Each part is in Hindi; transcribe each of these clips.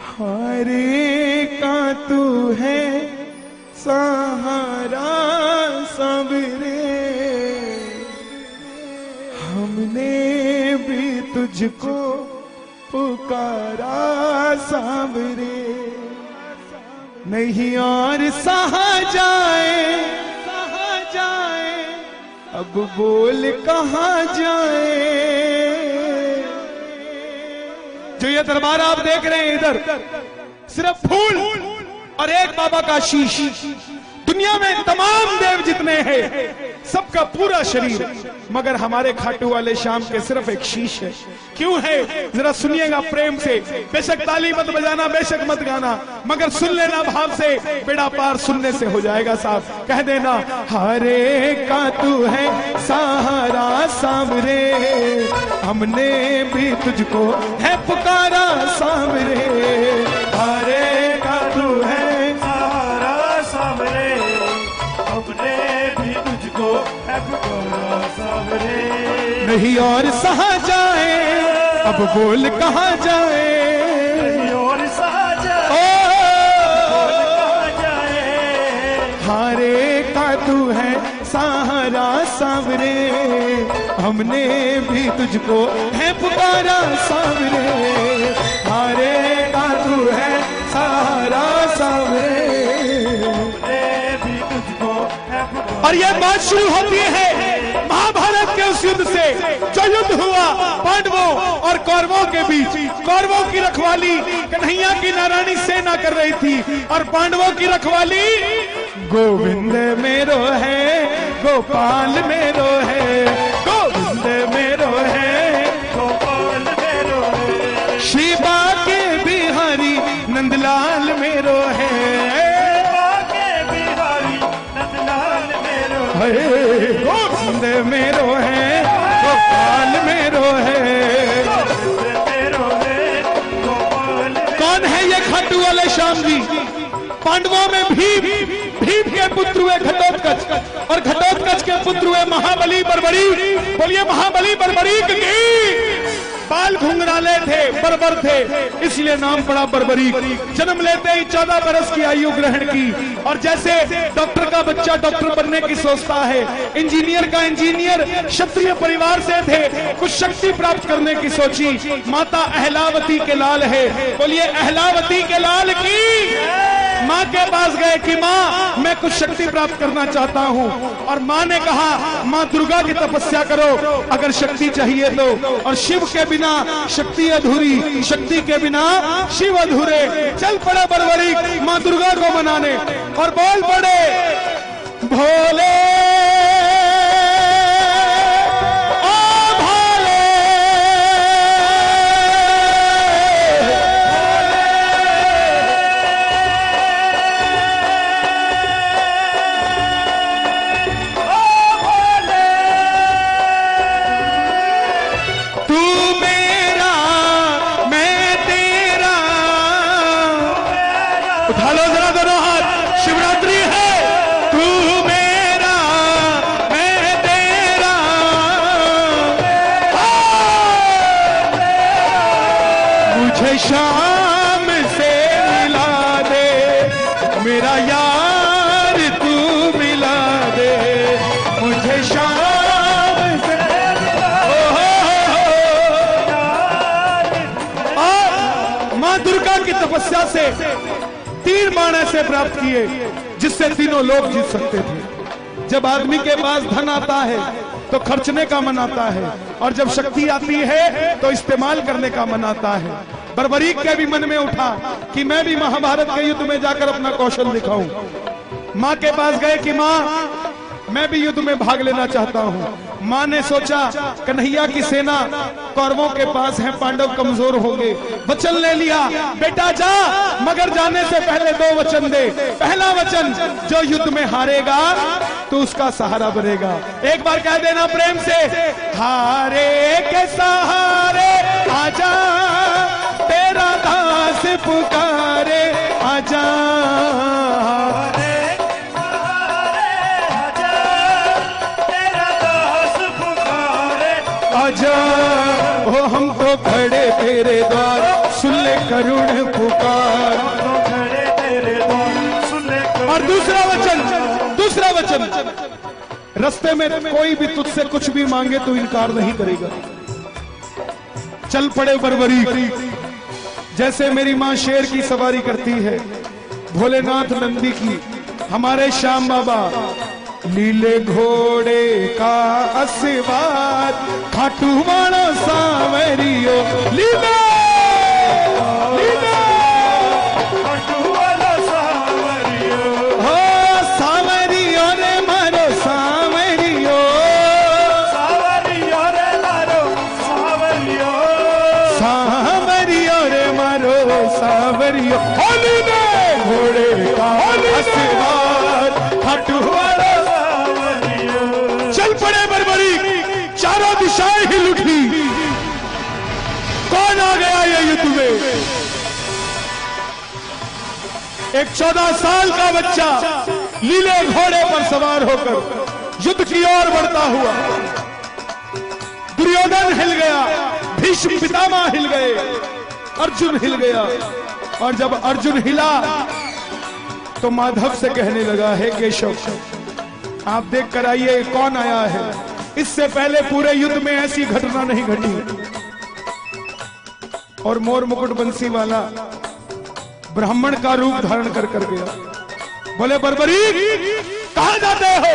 हारे का तू है सहारा सबरे, हमने भी तुझको पुकारा सावरे। नहीं और सहा जाए अब बोल कहाँ जाए। जो ये दरबार आप देख रहे हैं इधर, सिर्फ फूल और एक बाबा का शीश। दुनिया में तमाम देव जितने हैं सबका पूरा शरीर, मगर हमारे खाटू वाले श्याम के सिर्फ एक शीश है। क्यों है जरा सुनिएगा प्रेम से। बेशक ताली मत बजाना, बेशक मत गाना, मगर सुन लेना भाव से, बेड़ा पार सुनने से हो जाएगा साफ। कह देना हारे का तू है सहारा सावरे, हमने भी तुझको है पुकारा सावरे। हारे का तू है सहारा सावरे, हमने भी तुझको है पुकारा सावरे। नहीं और सहा जाए अब बोल कहाँ जाए। नहीं और सहा जाए कहाँ जाए। हारे का तू है सहारा सावरे, हमने भी तुझको है पुकारा सावरे। हारे का तू है सहारा सावरे, हमने भी तुझको है पुकारा। और यह बात शुरू होती है महाभारत के उस युद्ध से जो युद्ध हुआ पांडवों और कौरवों के बीच। कौरवों की रखवाली कन्हैया की नारायणी सेना कर रही थी और पांडवों की रखवाली गोविंद मेरो है, गोपाल मेरो है, गोविंद मेरो है, गोपाल मेरो है। शिवा के बिहारी नंदलाल मेरो है, के बिहारी नंदलाल मेरो है, गोविंद मेरो है, गोपाल मेरो है। मेरो है, गोपाल। कौन है ये खाटू वाले श्याम जी? पांडवों में भीम के पुत्र हुए घटोत्कच, और घटोत्कच के पुत्र हुए महाबली बर्बरीक। बोलिए महाबली बर्बरीक की। बाल घुंघराले थे, बर्बर थे, इसलिए नाम पड़ा बर्बरीक। जन्म लेते ही 14 बरस की आयु ग्रहण की, और जैसे डॉक्टर का बच्चा डॉक्टर बनने की सोचता है, इंजीनियर का इंजीनियर, क्षत्रिय परिवार से थे, कुछ शक्ति प्राप्त करने की सोची। माता अहलावती के लाल है, बोलिए अहलावती के लाल की। माँ के पास गए कि माँ मैं कुछ शक्ति प्राप्त करना चाहता हूँ, और माँ ने कहा माँ दुर्गा की तपस्या करो अगर शक्ति चाहिए तो। और शिव के बिना शक्ति अधूरी, शक्ति के बिना शिव अधूरे। चल पड़े बर्बरीक माँ दुर्गा को मनाने, और बोल पड़े भोले शाम से मिला दे, मेरा यार तू मिला दे मुझे शाम से। माँ दुर्गा की तपस्या से 3 बाण ऐसे प्राप्त किए जिससे तीनों लोग जीत सकते थे। जब आदमी के पास धन आता है तो खर्चने का मन आता है, और जब शक्ति आती है तो इस्तेमाल करने का मन आता है। बर्बरीक के भी मन में उठा कि मैं भी महाभारत के युद्ध में जाकर अपना कौशल दिखाऊं। माँ के पास गए कि माँ मैं भी युद्ध में भाग लेना चाहता हूँ। माँ ने सोचा कन्हैया की सेना कौरवों के पास है, पांडव कमजोर होंगे। वचन ले लिया बेटा जा, मगर जाने से पहले 2 वचन दे। पहला वचन जो युद्ध में हारेगा तो उसका सहारा बनेगा। एक बार कह देना प्रेम से, हारे के सहारे आजा तेरा दास पुकारे आजा। आजा ओ हम तो खड़े तेरे द्वार, सुन ले करुण पुकार। तो खड़े तेरे द्वार सुन ले करुण और दूसरा वचन, रास्ते में कोई भी तुझसे कुछ भी मांगे तो इनकार नहीं करेगा। चल पड़े बरबरी, जैसे मेरी मां शेर की सवारी करती है, भोलेनाथ नंदी की, हमारे श्याम बाबा लीले घोड़े का असवार, खाटू वाणा सावरियो लीले लीले खाटू वाला सावरियो हो सावरियो रे मारो सावरियो, सावरियो रे मारो सावरियो, सावरियो रे मारो सावरियो, होली ने घोड़े का असवार, खाटू वाला। चल पड़े बरबरी, चारों दिशाएं हिल उठी। कौन आ गया ये युद्ध में? एक 14 साल का बच्चा लीले घोड़े पर सवार होकर युद्ध की ओर बढ़ता हुआ। दुर्योधन हिल गया, भीष्म पितामह हिल गए, अर्जुन हिल गया। और जब अर्जुन हिला तो माधव से कहने लगा, हे केशव, आप देख कर आइए कौन आया है। इससे पहले पूरे युद्ध में ऐसी घटना नहीं घटी। और मोर मुकुट बंसी वाला ब्राह्मण का रूप धारण कर गया। बोले बर्बरीक, कहां जाते हो?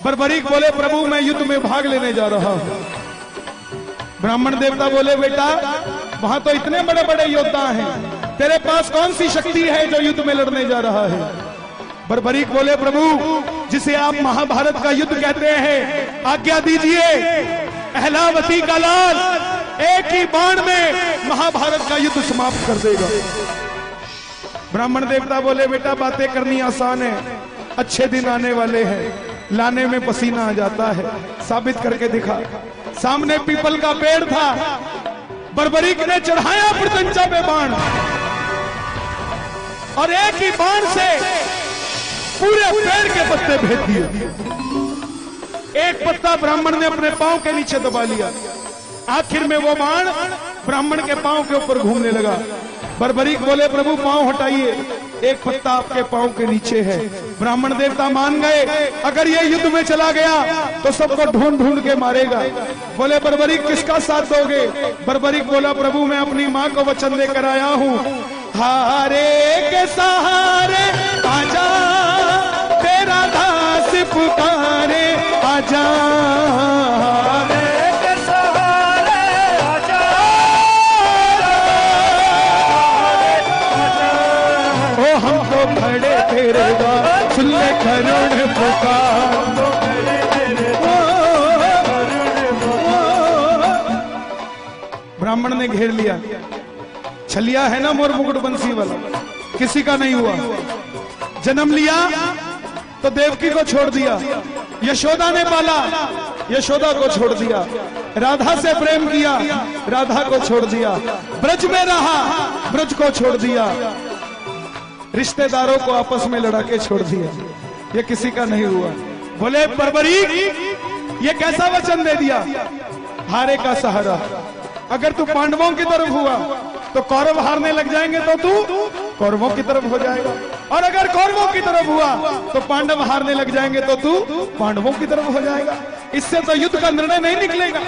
बर्बरीक बोले, प्रभु मैं युद्ध में भाग लेने जा रहा हूं। ब्राह्मण देवता बोले, बेटा वहां तो इतने बड़े बड़े योद्धा हैं, तेरे पास कौन सी शक्ति है जो युद्ध में लड़ने जा रहा है? बर्बरीक बोले, प्रभु जिसे आप महाभारत का युद्ध कहते हैं, आज्ञा दीजिए, अहलावती का लाल एक ही बाण में महाभारत का युद्ध समाप्त कर देगा। ब्राह्मण देवता बोले, बेटा बातें करनी आसान है, अच्छे दिन आने वाले हैं, लाने में पसीना आ जाता है, साबित करके दिखा। सामने पीपल का पेड़ था, बर्बरीक ने चढ़ाया प्रत्यंचा पे बाण, और एक ही बाण से पूरे पेड़ के पत्ते भेज दिए। एक पत्ता ब्राह्मण ने अपने पांव के नीचे दबा लिया। आखिर में वो बाण ब्राह्मण के पांव के ऊपर घूमने लगा। बर्बरीक बोले, प्रभु पांव हटाइए, एक पत्ता आपके पांव के नीचे है। ब्राह्मण देवता मान गए, अगर ये युद्ध में चला गया तो सबको ढूंढ ढूंढ के मारेगा। बोले, बर्बरीक किसका साथ दोगे? बर्बरीक बोला, प्रभु मैं अपनी मां को वचन देकर आया हूं, हारे के सहारे आजा, तेरा दास पुकारे आजा, हारे के सहारे आजा, ओ हम तो खड़े तेरे द्वार, सुन ले करुण पुकार। तो खड़े तेरे द्वार करुण पुकार। ब्राह्मण ने घेर लिया। छलिया है ना मोर मुकुट बंसी वाला, किसी का नहीं हुआ। जन्म लिया तो देवकी को छोड़ दिया, यशोदा ने पाला, यशोदा को छोड़ दिया। राधा से प्रेम किया, राधा को छोड़ दिया। ब्रज में रहा, ब्रज को छोड़ दिया। रिश्तेदारों को आपस में लड़ा के छोड़ दिया, ये किसी का नहीं हुआ। बोले, बर्बरीक ये कैसा वचन दे दिया? हारे का सहारा। अगर तू पांडवों की तरफ हुआ तो कौरव हारने लग जाएंगे तो तू कौरवों की तरफ हो जाएगा, और अगर कौरवों की तरफ हुआ तो पांडव हारने लग जाएंगे तो तू पांडवों की तरफ हो जाएगा। इससे तो युद्ध का निर्णय नहीं निकलेगा।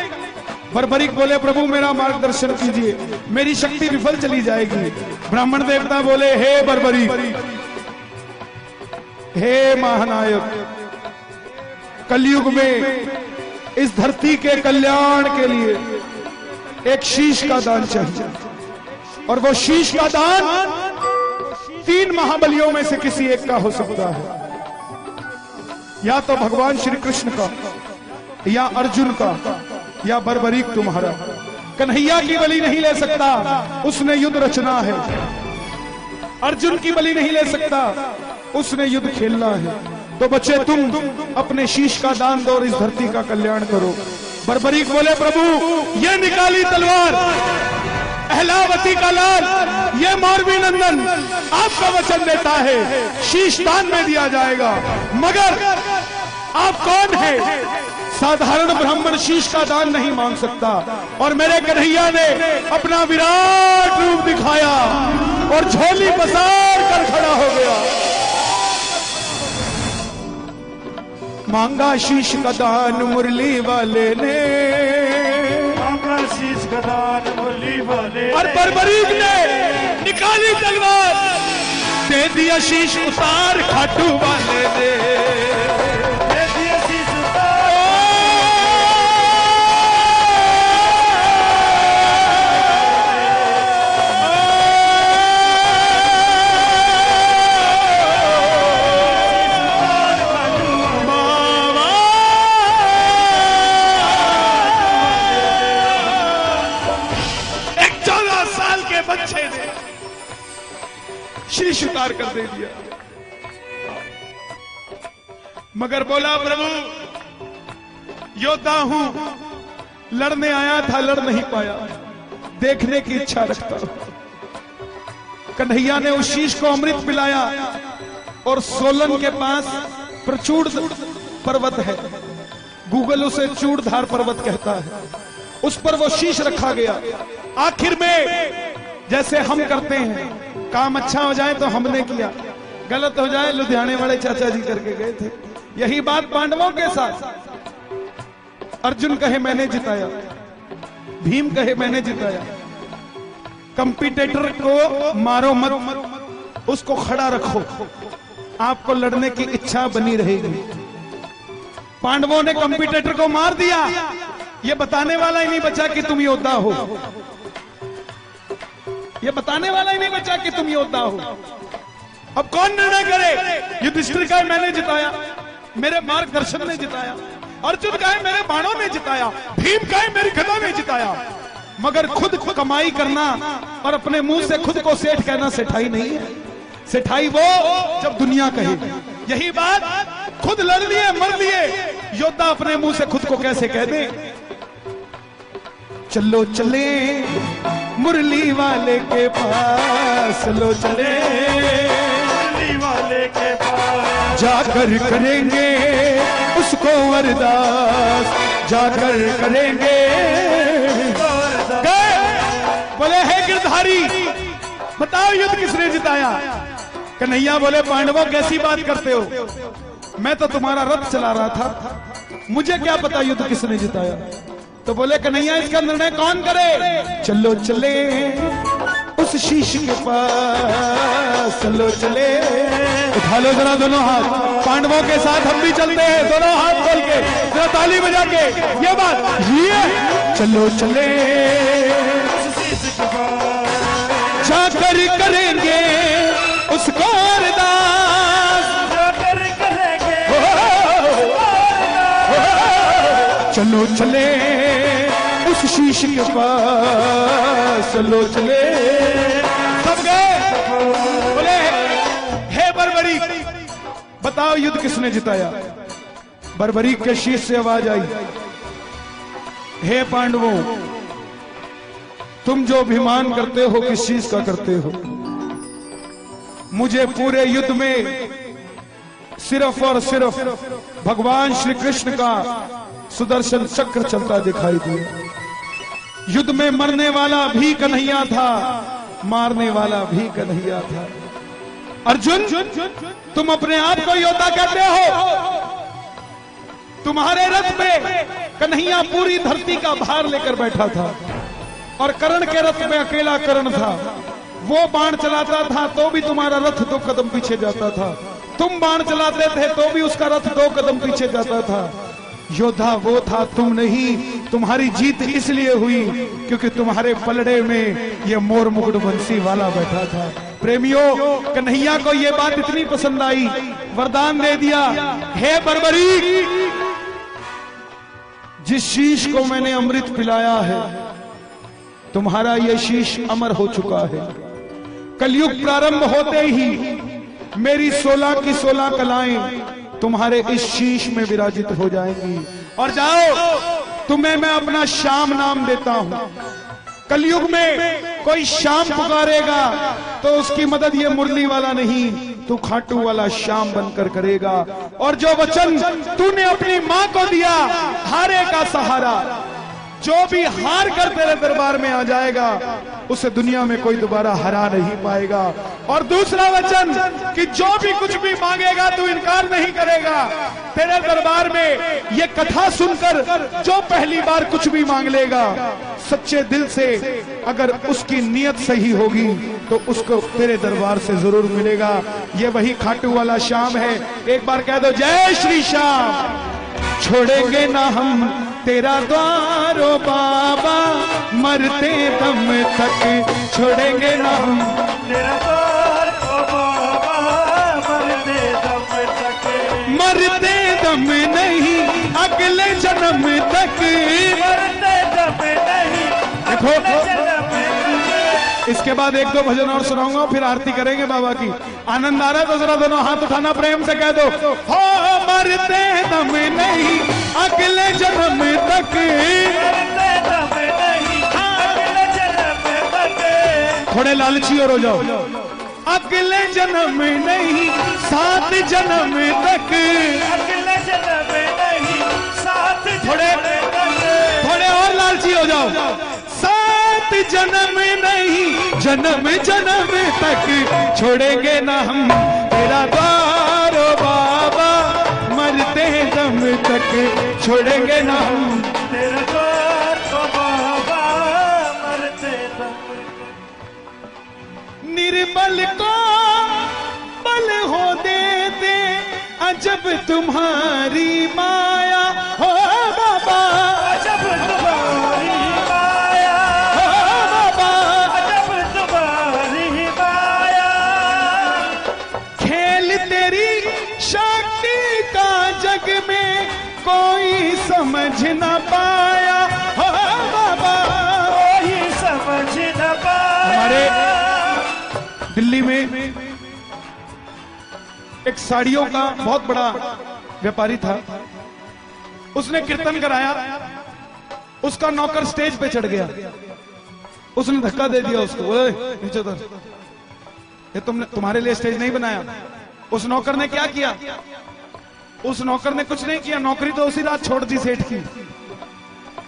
बर्बरीक बोले, प्रभु मेरा मार्गदर्शन कीजिए, मेरी शक्ति विफल चली जाएगी। ब्राह्मण देवता बोले, हे बर्बरीक, हे महानायक, कलयुग में इस धरती के कल्याण के लिए एक शीश का दान चाहिए, और वो शीश का दान 3 महाबलियों में से किसी एक का हो सकता है। या तो भगवान श्री कृष्ण का, या अर्जुन का, या बर्बरीक तुम्हारा। कन्हैया की बलि नहीं ले सकता, उसने युद्ध रचना है। अर्जुन की बलि नहीं ले सकता, उसने युद्ध खेलना है। तो बच्चे तुम अपने शीश का दान दो और इस धरती का कल्याण करो। बर्बरीक बोले, प्रभु ये निकाली तलवार, अहलावती का लाल, ये मोरबी नंदन आपका वचन देता है शीश दान में दिया जाएगा। मगर आप कौन है? साधारण ब्राह्मण शीश का दान नहीं मांग सकता। और मेरे कन्हैया ने अपना विराट रूप दिखाया और झोली पसार कर खड़ा हो गया। मांगा शीश का दान मुरली वाले ने, मांगा शीश का दान मुरली वाले और बर्बरीक ने निकाली तलवार, दे दिया शीश उतार खाटू वाले ने। दे दिया शीश उतार। एक 14 साल के बच्चे ने शीश उतार कर दे दिया, मगर बोला प्रभु योद्धा हूं, लड़ने आया था लड़ नहीं पाया, देखने की इच्छा रखता हूं। कन्हैया ने उस शीश को अमृत पिलाया और सोलन के पास प्रचूड़ पर्वत है, गूगल उसे चूड़धार पर्वत कहता है, उस पर वो शीश रखा गया। आखिर में जैसे हम करते हैं, काम अच्छा हो जाए तो हमने किया, गलत हो जाए लुधियाने वाले चाचा जी करके गए थे। यही बात पांडवों के साथ। अर्जुन कहे मैंने जिताया, भीम कहे मैंने जिताया। कंपटीटर को मारो मत, उसको खड़ा रखो, आपको लड़ने की इच्छा बनी रहेगी। पांडवों ने कंपटीटर को मार दिया, ये बताने वाला ही नहीं बचा कि तुम योद्धा हो, ये बताने वाला ही नहीं बचा कि तुम योद्धा हो। अब कौन निर्णय करे? युधिष्ठिर का मैंने जिताया, मेरे मार्गदर्शन ने जिताया। अर्जुन का मेरे बाणों ने जिताया, भीम का मेरी गदा ने जिताया। मगर खुद कमाई करना और अपने मुंह से खुद को सेठ कहना सेठाई नहीं है। सेठाई वो जब दुनिया कहे। यही बात खुद लड़ लिए मर लिए योद्धा अपने मुंह से खुद को कैसे कह दे। चलो चले मुरली वाले के पास, चलो चले मुरली वाले के पास, जाकर करेंगे उसको अरदास, जाकर करेंगे। गए बोले हे गिरधारी बताओ युद्ध किसने जिताया? कन्हैया बोले पांडवों कैसी बात करते हो, मैं तो तुम्हारा रथ चला रहा था, मुझे क्या पता युद्ध किसने जिताया। तो बोले कन्हैया इसका निर्णय कौन करे? चलो चले उस शीश के पास, चलो चले। उठा लो जरा दोनों हाथ, पांडवों के साथ हम भी चलते हैं, दोनों हाथ खोल के जरा ताली बजा के ये बात ये चलो चले जाकर करेंगे उसको अरदास, जाकर करेंगे चलो चले उस शीश के पास, चलो चले। सब गए बोले हे बर्बरीक बताओ युद्ध किसने जिताया? बर्बरीक के शीश से आवाज आई, हे पांडवों तुम जो अभिमान करते हो किस चीज का करते हो? मुझे पूरे युद्ध में सिर्फ और सिर्फ भगवान श्री कृष्ण का सुदर्शन चक्र चलता दिखाई दिया। युद्ध में मरने वाला भी कन्हैया था, मारने वाला भी कन्हैया था। अर्जुन तुम अपने आप को योद्धा कहते हो, तुम्हारे रथ पे कन्हैया पूरी धरती का भार लेकर बैठा था और कर्ण के रथ में अकेला कर्ण था। वो बाण चलाता था तो भी तुम्हारा रथ 2 कदम पीछे जाता था, तुम बाण चलाते थे तो भी उसका रथ 2 कदम पीछे जाता था। योद्धा वो था तुम नहीं। तुम्हारी जीत इसलिए हुई क्योंकि तुम्हारे पलड़े में ये मोर मुकुट बंसी वाला बैठा था। प्रेमियों कन्हैया को ये बात इतनी पसंद आई, वरदान दे दिया, हे बर्बरीक जिस शीश को मैंने अमृत पिलाया है तुम्हारा ये शीश अमर हो चुका है। कलयुग प्रारंभ होते ही मेरी 16 की 16 कलाएं तुम्हारे इस शीश में विराजित हो जाएंगी। और जाओ तुम्हें मैं अपना श्याम नाम देता हूं। कलयुग में कोई श्याम पुकारेगा तो उसकी मदद ये मुरली वाला नहीं, तू खाटू वाला श्याम बनकर करेगा। और जो वचन तूने अपनी मां को दिया, हारे का सहारा, जो भी हार कर तेरे दरबार में आ जाएगा उसे दुनिया में कोई दोबारा हरा नहीं पाएगा। और दूसरा वचन कि जो भी कुछ भी मांगेगा तू इनकार नहीं करेगा। तेरे दरबार में ये कथा सुनकर जो पहली बार कुछ भी मांग लेगा सच्चे दिल से, अगर उसकी नीयत सही होगी तो उसको तेरे दरबार से जरूर मिलेगा। ये वही खाटू वाला श्याम है। एक बार कह दो जय श्री श्याम। छोड़ेंगे ना हम तेरा द्वारो बाबा, मरते दम तक छोड़ेंगे ना हम तेरा द्वार ओ बाबा, मरते दम तक, मरते दम नहीं अगले जन्म तक, मरते दम नहीं देखो जन्म तक। इसके बाद एक दो भजन और सुनाऊंगा, फिर आरती करेंगे बाबा की। आनंद आ रहा है तो जरा दोनों हाथ उठाना, प्रेम से कह दो हो मरते दम नहीं अगले जन्म तक, मरते दम नहीं अगले जन्म तक। थोड़े लालची और हो जाओ। अगले जन्म नहीं 7 जन्म तक, अगले जन्म नहीं 7 थोड़े और लालची हो जाओ। 7 जन्म नहीं जन्म जन्म तक छोड़ेंगे ना हम तेरा द्वार ओ बाबा, मरते दम तक छोड़ेंगे ना हम तेरा द्वार ओ बाबा, मरते दम। निर्बल को बल हो देते अजब तुम्हारी माया हो बाबा, अजब तुम्हारी माया, हो बाबा, अजब तुम्हारी माया। खेल तेरी शक्ति का जग में कोई समझ न पाया हो बाबा। कोई समझ न पाया। हमारे दिल्ली में एक साड़ियों का बहुत बड़ा व्यापारी था, उसने कीर्तन कराया, उसका नौकर स्टेज पे चढ़ गया, उसने धक्का दे दिया उसको, ओए नीचे उतर, ये तुम्हारे लिए स्टेज नहीं बनाया। उस नौकर ने क्या किया? उस नौकर ने कुछ नहीं किया, नौकरी तो उसी रात छोड़ दी सेठ की।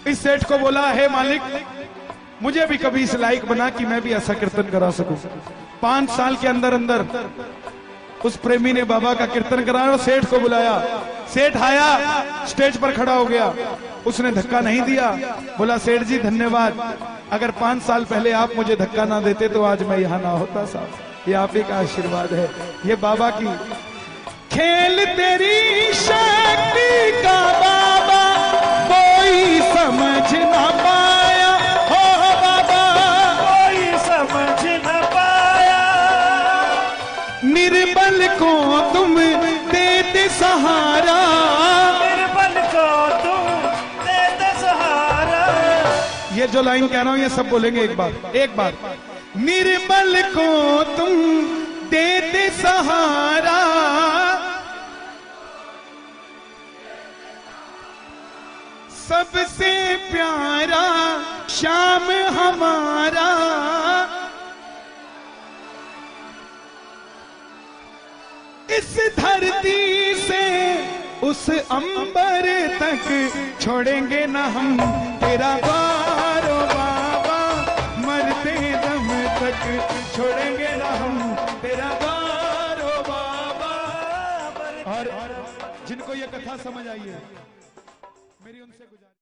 इस सेठ को बोला, हे मालिक मुझे भी कभी इस लायक बना कि मैं भी ऐसा कीर्तन करा सकूं। 5 साल के अंदर अंदर उस प्रेमी ने बाबा का कीर्तन कराया और सेठ को बुलाया। सेठ आया, स्टेज पर खड़ा हो गया, उसने धक्का नहीं दिया, बोला सेठ जी धन्यवाद, अगर 5 साल पहले आप मुझे धक्का ना देते तो आज मैं यहां ना होता साहब। ये आप ही का आशीर्वाद है, ये बाबा की खेल तेरी शक्ति का बाबा कोई समझ ना पाया हो बाबा, कोई समझ न पाया। निर्बल को तुम देते सहारा, निर्बल को तुम देते सहारा। ये जो लाइन कह रहा हूं ये सब बोलेंगे एक बार। निर्बल को तुम देते सहारा, सबसे प्यारा श्याम हमारा, इस धरती से उस अंबर तक छोड़ेंगे ना हम तेरा द्वार ओ बाबा, मरते दम तक छोड़ेंगे ना हम तेरा द्वार ओ बाबा। और जिनको ये कथा समझ आई है मेरी उनसे गुजारिश